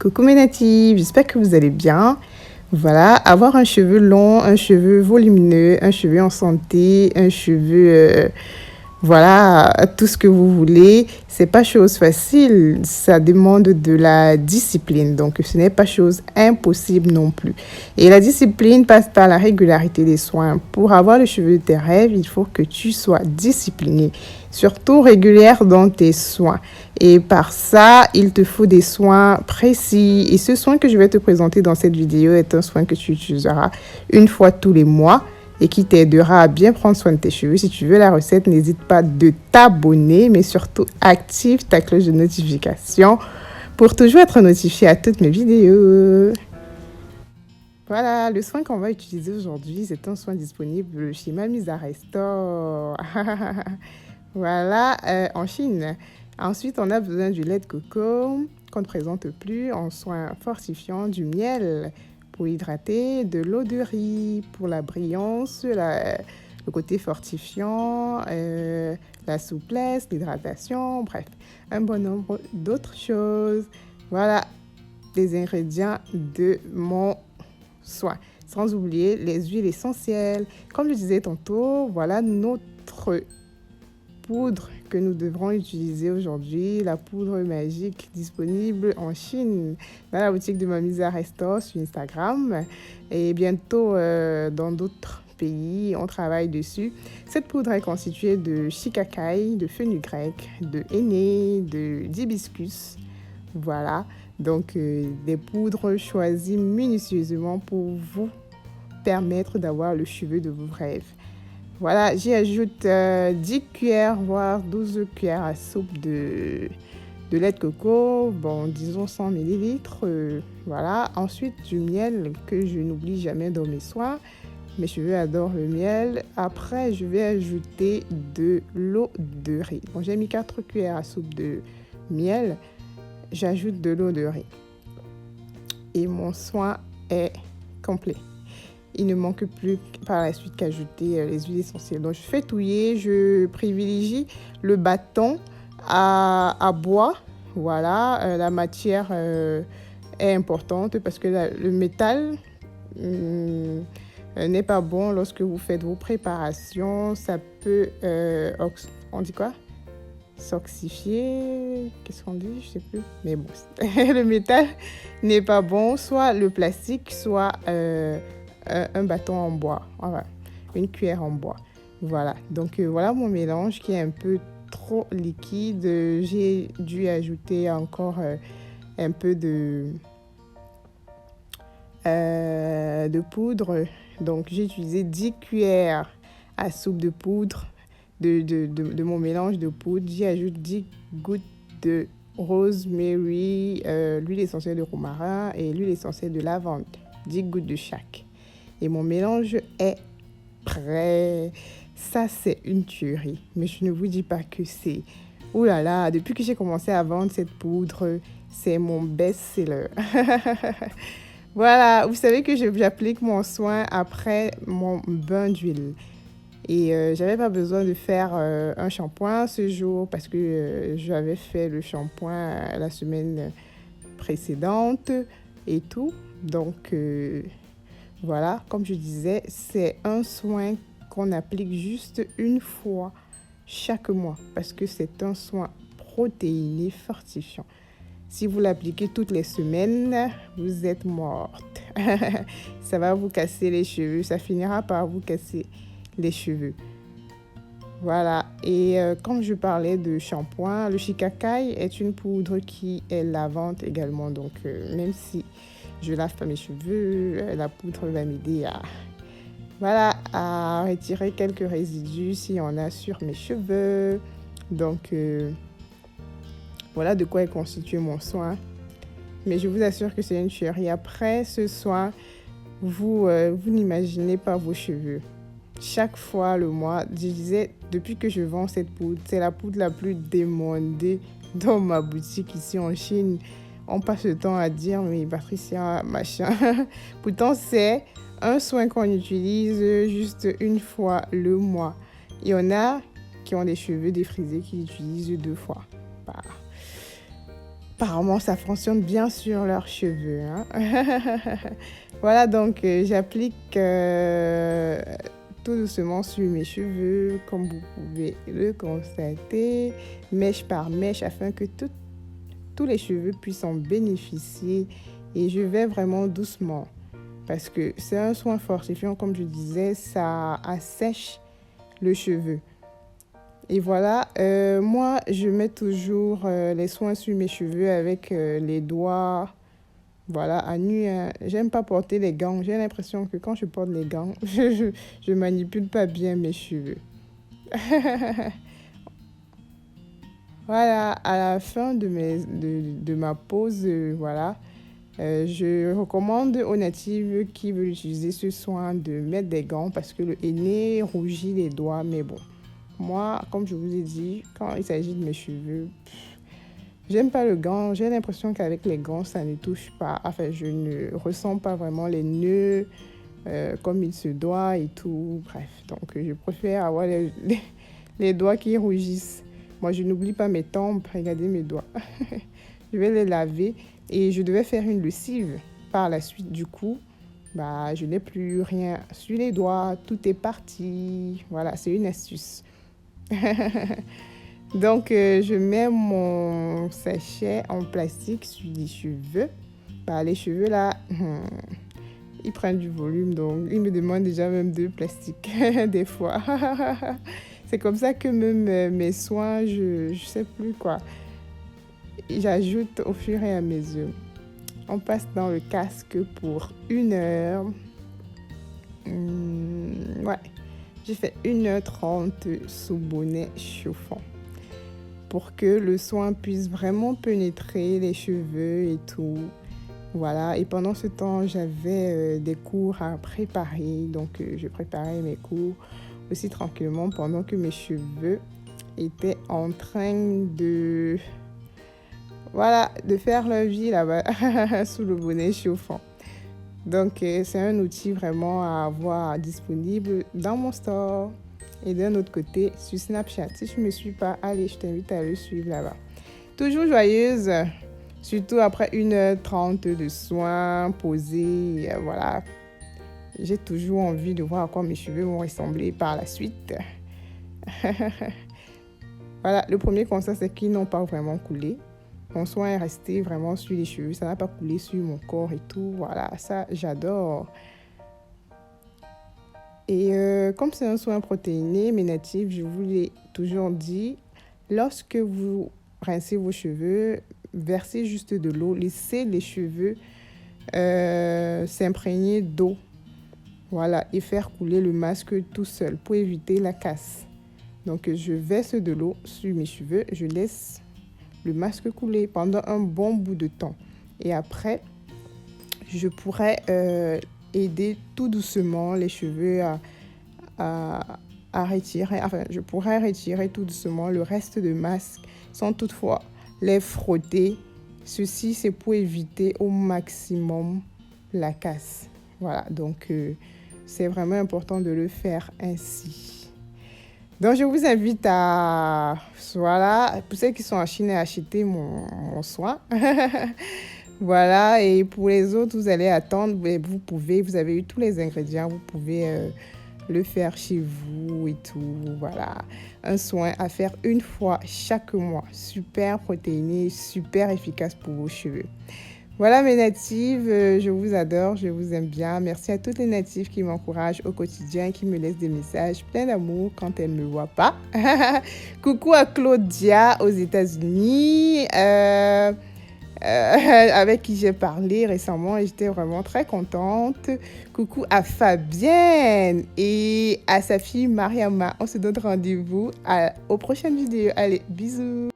Coucou mes natifs, j'espère que vous allez bien. Voilà, avoir un cheveu long, un cheveu volumineux, un cheveu en santé, un cheveu, voilà, tout ce que vous voulez, c'est pas chose facile. Ça demande de la discipline, donc ce n'est pas chose impossible non plus. Et la discipline passe par la régularité des soins. Pour avoir le cheveu de tes rêves, il faut que tu sois discipliné, surtout régulière dans tes soins. Et par ça, il te faut des soins précis. Et ce soin que je vais te présenter dans cette vidéo est un soin que tu utiliseras une fois tous les mois et qui t'aidera à bien prendre soin de tes cheveux. Si tu veux la recette, n'hésite pas de t'abonner, mais surtout active ta cloche de notification pour toujours être notifié à toutes mes vidéos. Voilà, le soin qu'on va utiliser aujourd'hui, c'est un soin disponible chez Mamisa Restore. Voilà, en Chine. Ensuite, on a besoin du lait de coco qu'on ne présente plus en soin fortifiant, du miel pour hydrater, de l'eau de riz pour la brillance, le côté fortifiant, la souplesse, l'hydratation, bref, un bon nombre d'autres choses. Voilà les ingrédients de mon soin. Sans oublier les huiles essentielles. Comme je disais tantôt, voilà notre poudre que nous devrons utiliser aujourd'hui, la poudre magique disponible en Chine, dans la boutique de Mamisa Restore sur Instagram et bientôt dans d'autres pays, on travaille dessus. Cette poudre est constituée de shikakai, de fenugrec, de henné, d'hibiscus. Voilà, donc des poudres choisies minutieusement pour vous permettre d'avoir le cheveu de vos rêves. Voilà, j'y ajoute 10 cuillères, voire 12 cuillères à soupe de lait de coco, bon, disons 100 ml. Voilà, ensuite du miel que je n'oublie jamais dans mes soins. Mes cheveux adorent le miel. Après, je vais ajouter de l'eau de riz. Bon, j'ai mis 4 cuillères à soupe de miel. J'ajoute de l'eau de riz. Et mon soin est complet. Il ne manque plus par la suite qu'ajouter les huiles essentielles. Donc, je fais touiller, je privilégie le bâton à bois. Voilà, la matière est importante parce que le métal n'est pas bon lorsque vous faites vos préparations. Ça peut, on dit quoi? S'oxyfier, qu'est-ce qu'on dit? Je sais plus. Mais bon, le métal n'est pas bon. Soit le plastique, soit un bâton en bois, voilà, une cuillère en bois. Voilà, donc voilà mon mélange qui est un peu trop liquide. J'ai dû ajouter encore un peu de poudre. Donc j'ai utilisé 10 cuillères à soupe de poudre de mon mélange de poudre. J'y ajoute 10 gouttes de rosemary, l'huile essentielle de romarin et l'huile essentielle de lavande, 10 gouttes de chaque. Et mon mélange est prêt. Ça, c'est une tuerie. Mais je ne vous dis pas que c'est... Ouh là là, depuis que j'ai commencé à vendre cette poudre, c'est mon best-seller. Voilà, vous savez que j'applique mon soin après mon bain d'huile. Et j'avais pas besoin de faire un shampoing ce jour parce que j'avais fait le shampoing la semaine précédente et tout. Donc... voilà, comme je disais, c'est un soin qu'on applique juste une fois chaque mois parce que c'est un soin protéiné fortifiant. Si vous l'appliquez toutes les semaines, vous êtes morte. Ça va vous casser les cheveux, ça finira par vous casser les cheveux. Voilà, et comme je parlais de shampoing, le shikakai est une poudre qui est lavante également. Donc, même si je lave pas mes cheveux, la poudre va m'aider à retirer quelques résidus s'il y en a sur mes cheveux. Donc, voilà de quoi est constitué mon soin. Mais je vous assure que c'est une tuerie. Après ce soin, vous n'imaginez pas vos cheveux. Chaque fois le mois, je disais, depuis que je vends cette poudre, c'est la poudre la plus demandée dans ma boutique ici en Chine. On passe le temps à dire, mais Patricia, machin. Pourtant, c'est un soin qu'on utilise juste une fois le mois. Il y en a qui ont des cheveux défrisés qui utilisent 2 fois. Bah, apparemment, ça fonctionne bien sur leurs cheveux, hein. Voilà, donc j'applique tout doucement sur mes cheveux, comme vous pouvez le constater, mèche par mèche, afin que tous les cheveux puissent en bénéficier. Et je vais vraiment doucement, parce que c'est un soin fortifiant, comme je disais, ça assèche le cheveu. Et voilà, moi, je mets toujours les soins sur mes cheveux avec les doigts, voilà, à nu, hein. J'aime pas porter les gants. J'ai l'impression que quand je porte les gants, je manipule pas bien mes cheveux. Voilà, à la fin de ma pause, voilà, je recommande aux natives qui veulent utiliser ce soin de mettre des gants parce que le henné rougit les doigts. Mais bon, moi, comme je vous ai dit, quand il s'agit de mes cheveux, j'aime pas le gant. J'ai l'impression qu'avec les gants, ça ne touche pas. Enfin, je ne ressens pas vraiment les nœuds comme il se doit et tout. Bref, donc je préfère avoir les doigts qui rougissent. Moi, je n'oublie pas mes tempes. Regardez mes doigts. Je vais les laver et je devais faire une lessive par la suite. Du coup, bah, je n'ai plus rien sur les doigts. Tout est parti. Voilà, c'est une astuce. Donc, je mets mon sachet en plastique sur les cheveux. Bah, les cheveux, là, ils prennent du volume. Donc, ils me demandent déjà même de plastique des fois. C'est comme ça que même mes soins, je sais plus quoi. J'ajoute au fur et à mesure. On passe dans le casque pour 1 heure. Ouais, j'ai fait 1h30 sous bonnet chauffant pour que le soin puisse vraiment pénétrer les cheveux et tout. Voilà, et pendant ce temps, j'avais des cours à préparer. Donc, je préparais mes cours aussi tranquillement pendant que mes cheveux étaient en train de faire leur vie là-bas sous le bonnet chauffant. Donc, c'est un outil vraiment à avoir disponible dans mon store. Et d'un autre côté, sur Snapchat. Si tu ne me suis pas, allez, je t'invite à le suivre là-bas. Toujours joyeuse, surtout après 1h30 de soins posés. Voilà. J'ai toujours envie de voir à quoi mes cheveux vont ressembler par la suite. Voilà, le premier constat, c'est qu'ils n'ont pas vraiment coulé. Mon soin est resté vraiment sur les cheveux. Ça n'a pas coulé sur mon corps et tout. Voilà, ça, j'adore. Et comme c'est un soin protéiné, mes natifs, je vous l'ai toujours dit, lorsque vous rincez vos cheveux, versez juste de l'eau. Laissez les cheveux s'imprégner d'eau. Voilà, et faire couler le masque tout seul pour éviter la casse. Donc, je verse de l'eau sur mes cheveux. Je laisse le masque couler pendant un bon bout de temps. Et après, je pourrais aider tout doucement les cheveux à retirer. Enfin, je pourrais retirer tout doucement le reste de masque sans toutefois les frotter. Ceci, c'est pour éviter au maximum la casse. Voilà, donc c'est vraiment important de le faire ainsi. Donc, je vous invite à, voilà, pour ceux qui sont en Chine, à acheter mon soin. Voilà, et pour les autres, vous allez attendre, vous avez eu tous les ingrédients, vous pouvez le faire chez vous et tout. Voilà, un soin à faire une fois chaque mois. Super protéiné, super efficace pour vos cheveux. Voilà mes natives, je vous adore, je vous aime bien. Merci à toutes les natives qui m'encouragent au quotidien, qui me laissent des messages pleins d'amour quand elles ne me voient pas. Coucou à Claudia aux États-Unis, avec qui j'ai parlé récemment et j'étais vraiment très contente. Coucou à Fabienne et à sa fille Mariama. On se donne rendez-vous aux prochaines vidéos. Allez, bisous.